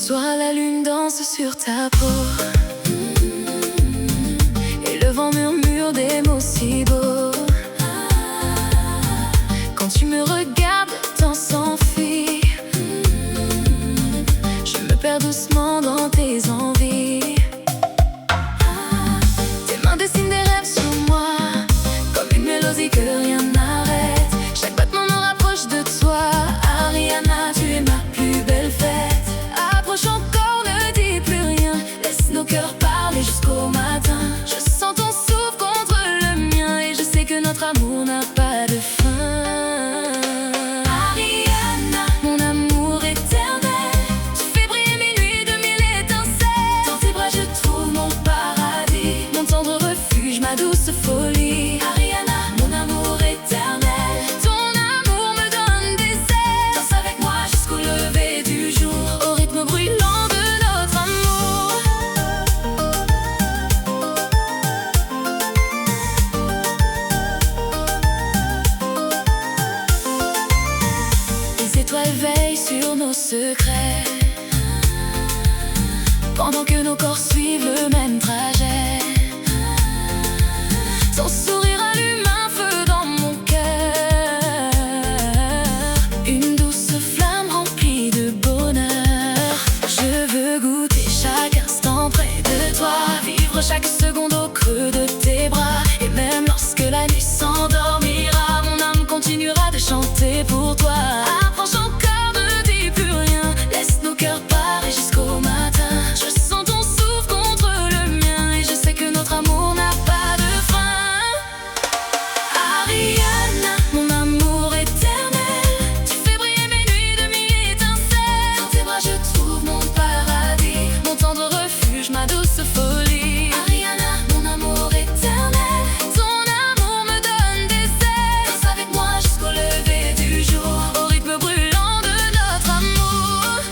soir la lune danse sur ta peau, et le vent murmure des mots si beaux. Quand tu me regardes, le temps s'enfuit. Je me perds doucement dans tes envies. Tes mains dessinent des rêves sur moi, comme une mélodie que rien n'arrête. Chaque battement me rapproche de toi. Ariana, tu es ma plus belle fête. Approche encore, ne dis plus rien. Laisse nos cœurs parler jusqu'au matin. Je sens ton souffle contre le mien, et je sais que notre amour n'a pas de fin. Ariana, mon amour éternel, tu fais briller mes nuits de mille étincelles. Dans tes bras je trouve mon paradis, mon tendre refuge, ma douce folie. Ariana, mon amour éternel, ton amour me donne des ailes. Danse avec moi jusqu'au lever du jour, au rythme brûlant de notre amour. Les étoiles veillent sur nos secrets, pendant que nos corps suivent le même trajet. Ton sourire allume un feu dans mon cœur, une douce flamme remplie de bonheur. Je veux goûter chaque instant près de toi, vivre chaque seconde au creux de tes bras. Et même lorsque la nuit s'endormira, mon âme continuera de chanter pour toi. Approche encore, ne dis plus rien, laisse nos cœurs parler jusqu'au matin. Je sens ton souffle contre le mien, et je sais que notre amour n'a pas de fin. Ariana, mon amour éternel, tu fais briller mes nuits de mille étincelles. Dans tes bras je trouve mon paradis, mon tendre refuge, ma douce folie. Ariana, mon amour éternel, ton amour me donne des ailes. Danse avec moi jusqu'au lever du jour, au rythme brûlant de notre amour.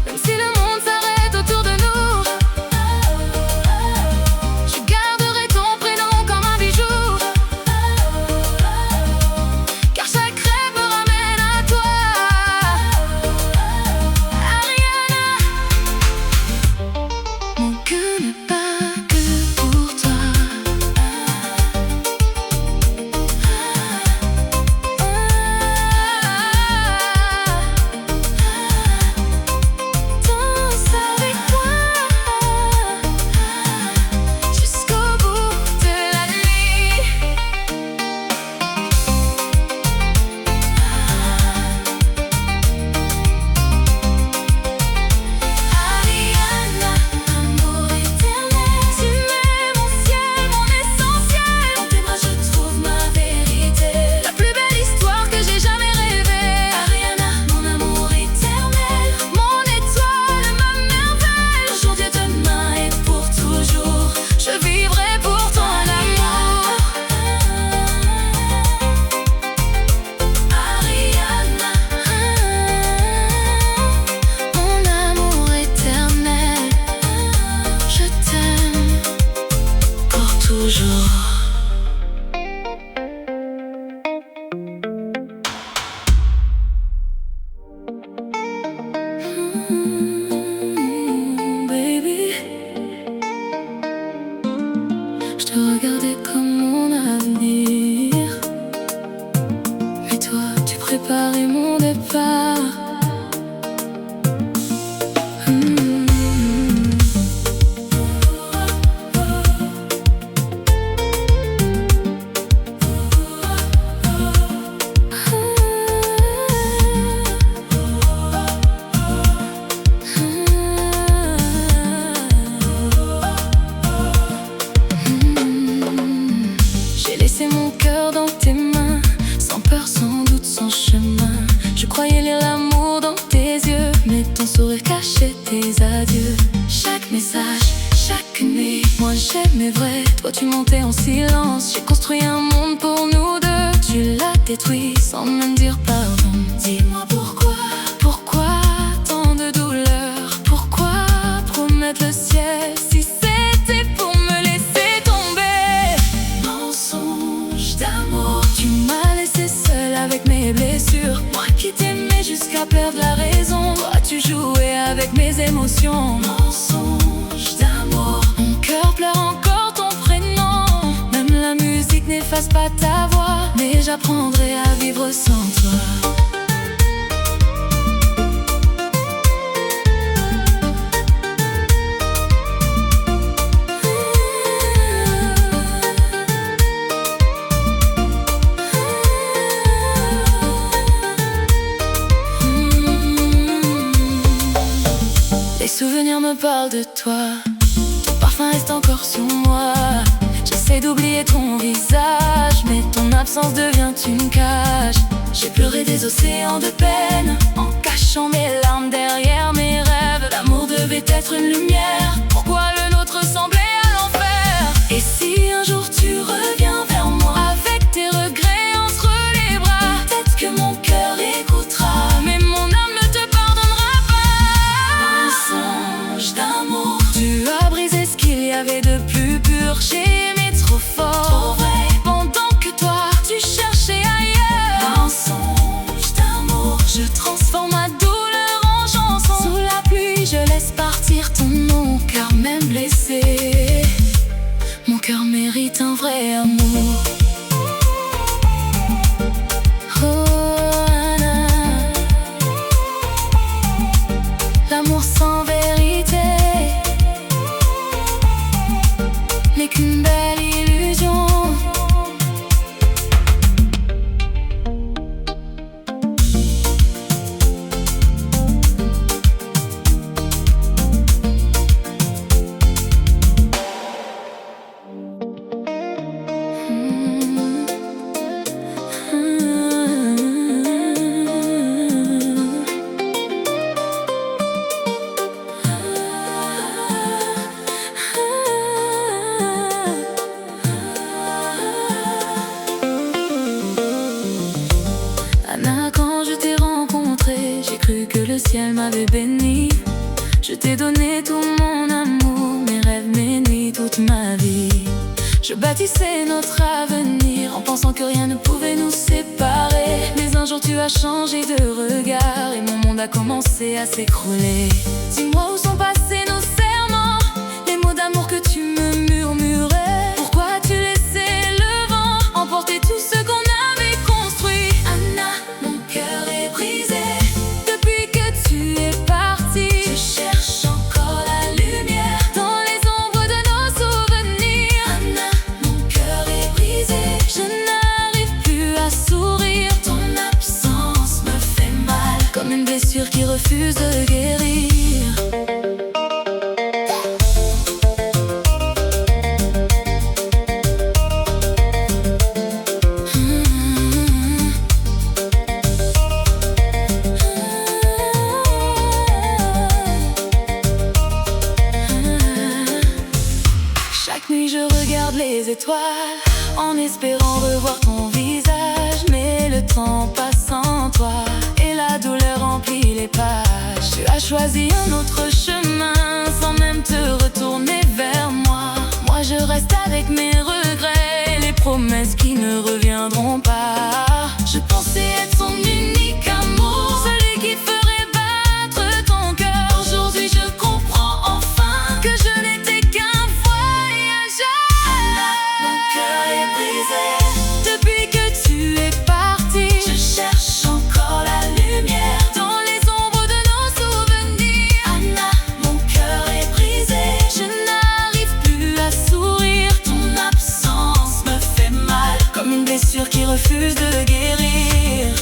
Même si le monde s'arrête autour de nous, je garderai ton prénom comme un bijou, car chaque rêve me ramène à toi. Ariana, mon cœur n'est pas que pour toi. Danse avec moi jusqu'au bout de la nuit. Ariana, mon amour éternel, tu mets mon ciel, mon essentiel. Dans tes bras je trouve ma vérité, la plus belle histoire que j'ai jamais rêvée. Ariana, mon amour éternel, mon étoile, ma merveille. Aujourd'hui et demain et pour toujours, je vivrai pour ton amour. Ariana, mon amour éternel, je t'aime pour toujours. Baby, je te regardais comme mon avenir, mais toi tu préparais mon départ. J'ai laissé mon cœur dans tes mains, sans peur, sans doute, sans chemin. Je croyais lire l'amour dans tes yeux, mais ton sourire cachait tes adieux. Chaque message, chaque nuit, moi j'aimais vrai. Toi tu montais en silence, j'ai construit un monde pour nous deux. Tu détruit sans même dire pardon. Dis-moi pourquoi tant de douleur? Pourquoi promettre le ciel si c'était pour me laisser tomber? Mensonge d'amour, tu m'as laissé seule avec mes blessures. Moi qui t'aimais jusqu'à perdre la raison, toi tu jouais avec mes émotions. Mensonge d'amour, mon cœur pleure encore ton prénom. Même la musique n'efface pas ta voix, mais j'apprendrai à vivre sans toi. Les souvenirs me parlent de toi, ton parfum reste encore sur moi. J'essaie d'oublier ton visage, mais ton absence devient une cage. J'ai pleuré des océans de peine, en cachant mes larmes derrière mes rêves. L'amour devait être une lumière, pourquoi le nôtre semblait à l'enfer? Et si un jour tu reviens vers moi, avec tes regrets entre les bras, peut-être que mon cœur écoutera, mais mon âme ne te pardonnera pas. Mensonge d'amour, tu as brisé ce qu'il y avait de plus pur. J'ai aimé trop fort, trop vrai, pendant que toi tu cherchais ailleurs. Mensonge d'amour, je transforme ma douleur en chanson. Sous la pluie je laisse partir ton nom, car même blessé, mon cœur mérite un vrai amour. Oh, Anna, l'amour sans vérité n'est qu'une belle illusion. Anna, quand je t'ai rencontré, j'ai cru que le ciel m'avait béni. Je t'ai donné tout mon amour, mes rêves, mes nuits, toute ma vie. Je bâtissais notre avenir en pensant que rien ne pouvait nous séparer. Mais un jour tu as changé de regard et mon monde a commencé à s'écrouler. Dis-moi où sont passés nos serments, les mots d'amour que tu me murmurais. Pourquoi as-tu laissé le vent emporter tout ce qu'on avait construit? Anna, mon cœur est brisé depuis que tu es parti. Je cherche encore la lumière dans les ombres de nos souvenirs. Anna, mon cœur est brisé, je n'arrive plus à sourire. Ton absence me fait mal, comme une blessure qui refuse de guérir. Chaque nuit je regarde les étoiles en espérant revoir ton visage. Mais le temps passe sans toi et la douleur remplit les pages. Tu as choisi un autre chemin sans même te retourner vers moi. Moi je reste avec mes regrets, les promesses qui ne reviendront pas. Je pensais être son unique amour, celui qui ferait battre ton cœur. Aujourd'hui je comprends enfin que je n'étais qu'un voyageur. Mon cœur est brisé depuis que tu es parti. Je cherche encore la lumière dans les ombres de nos souvenirs. Anna, mon cœur est brisé, je n'arrive plus à sourire. Ton absence me fait mal, comme une blessure qui refuse de guérir.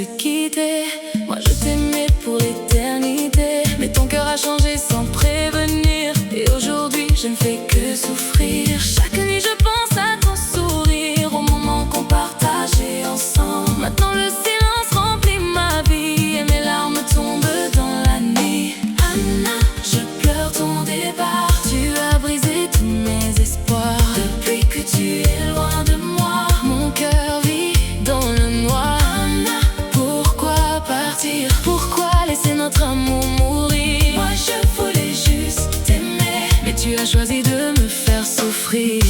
se quitter. Moi je t'aimais pour l'éternité, mais ton cœur a changé sans prévenir. Et aujourd'hui je ne fais que souffrir. Chaque nuit je pense à ton sourire, au moment qu'on partageait ensemble. Maintenant le silence remplit ma vie et mes larmes tombent dans la nuit. Anna, je pleure ton départ. Tu as brisé tous mes espoirs. Depuis que tu es loin de moi, mon cœur vit dans le noir. Anna, pourquoi partir? Pourquoi laisser notre amour mourir? Moi je voulais juste t'aimer, mais tu as choisi de me faire souffrir.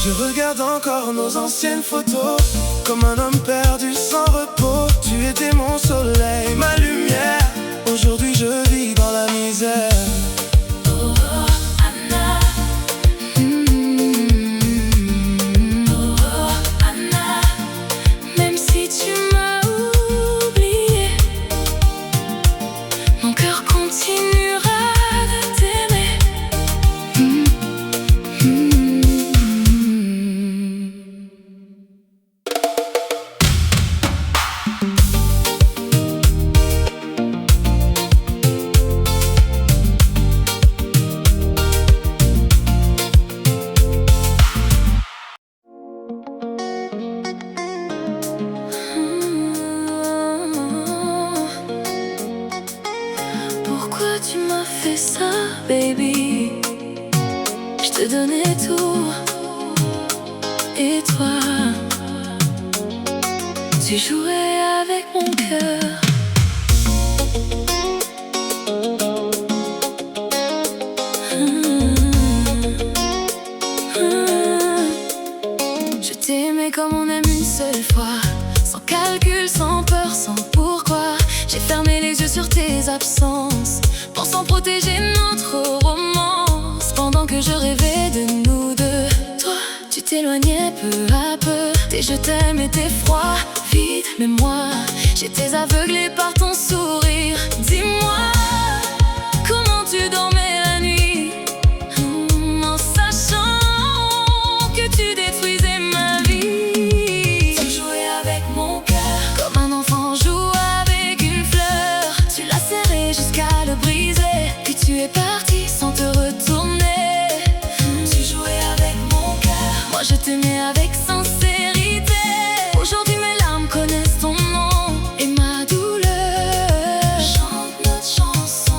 Je regarde encore nos anciennes photos, comme un homme perdu sans repos. Tu étais mon soleil, ma lumière. Aujourd'hui je vis dans la misère. Oh, Anna. Oh, Anna. Même si tu m'as oublié, mon cœur continuera de t'aimer. Pourquoi tu m'as fait ça, baby? Je te donnais tout, et toi, tu jouais avec mon cœur. Je t'aimais comme on aime une seule fois, sans calcul, sans peur, sans pourquoi. J'ai fermé les yeux sur tes absences, pensant protéger notre romance. Pendant que je rêvais de nous deux, toi, tu t'éloignais peu à peu. Tes je t'aime étaient froids, vides, mais moi, j'étais aveuglée par ton sourire. Dis-moi, comment tu dormais la nuit, en sachant que tu détruisais ma vie. Tu jouais avec mon cœur, comme un enfant joue avec une fleur. Tu l'as serré jusqu'à le briser, puis tu es parti sans te retourner. Tu jouais avec mon cœur, moi je t'aimais avec sincérité. Aujourd'hui mes larmes connaissent ton nom et ma douleur chante notre chanson.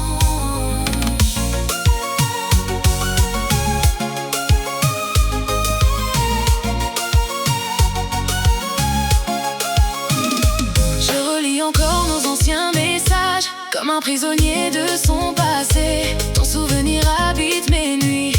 Je relis encore nos anciens messages, comme un prisonnier de son passé. Ton souvenir habite mes nuits,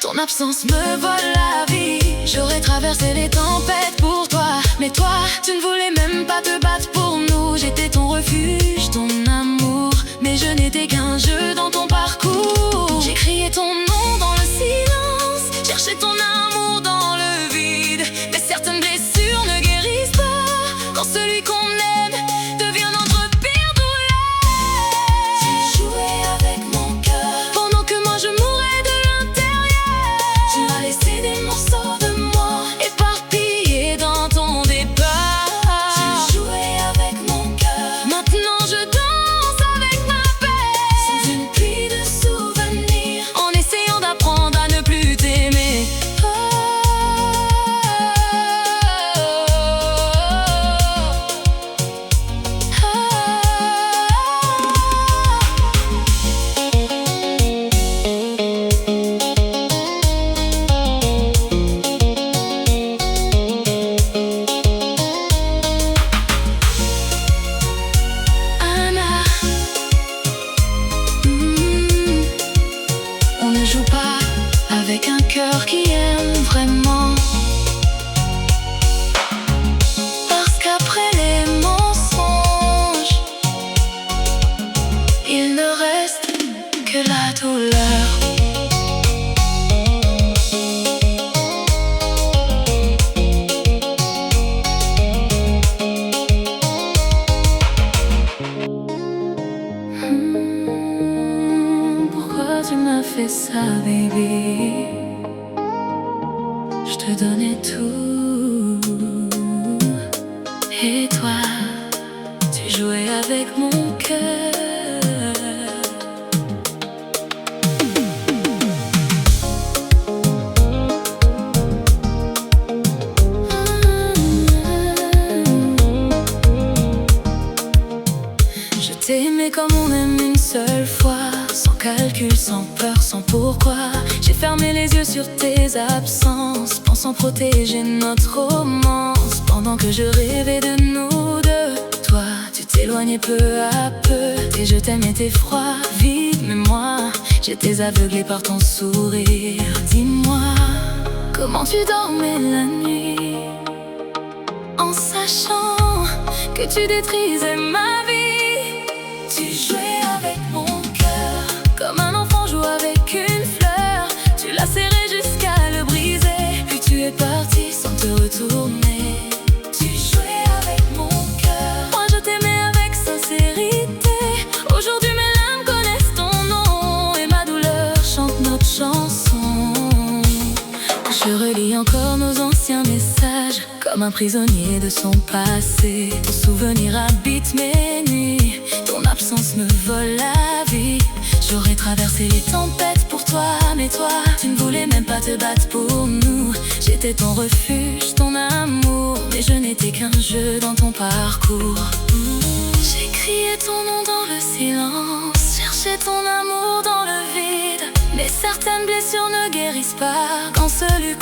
ton absence me vole la vie. J'aurais traversé les tempêtes pour toi, mais toi, tu ne voulais même pas te battre pour nous. J'étais ton refuge, ton amour, mais je n'étais qu'un jeu dans ton parcours. J'ai crié ton nom dans le silence, cherché ton amour dans le vide. Mais certaines blessures ne guérissent pas quand celui qu'on aime devient notre pire douleur. Tu jouais avec mon cœur pendant que moi je mourais de l'intérieur. Tu m'as laissé des morceaux de moi éparpillés dans ton départ. Tu jouais avec mon cœur, maintenant je danse avec ma paix. Sous une baby. Je te donnais tout. Et toi, tu jouais avec mon cœur. Je t'aimais comme on aime une seule fois, sans calcul, sans peur, sans pourquoi. J'ai fermé les yeux sur tes absences, pensant protéger notre romance. Pendant que je rêvais de nous deux, toi, tu t'éloignais peu à peu. Tes je t'aime étaient froids, vides, mais moi, j'étais aveuglée par ton sourire. Dis-moi, comment tu dormais la nuit, en sachant que tu détruisais ma vie. Tu jouais avec mon cœur, comme un enfant joue avec une fleur. Tu l'as serré jusqu'à le briser, puis tu es parti sans te retourner. Tu jouais avec mon cœur, moi je t'aimais avec sincérité. Aujourd'hui mes larmes connaissent ton nom, et ma douleur chante notre chanson. Je relis encore nos anciens messages, comme un prisonnier de son passé. Ton souvenir habite mes nuits, ton absence me vole la vie. J'aurais traversé les tempêtes pour toi, mais toi, tu ne voulais même pas te battre pour nous. J'étais ton refuge, ton amour, mais je n'étais qu'un jeu dans ton parcours. J'ai crié ton nom dans le silence, cherché ton amour dans le vide. Mais certaines blessures ne guérissent pas quand celui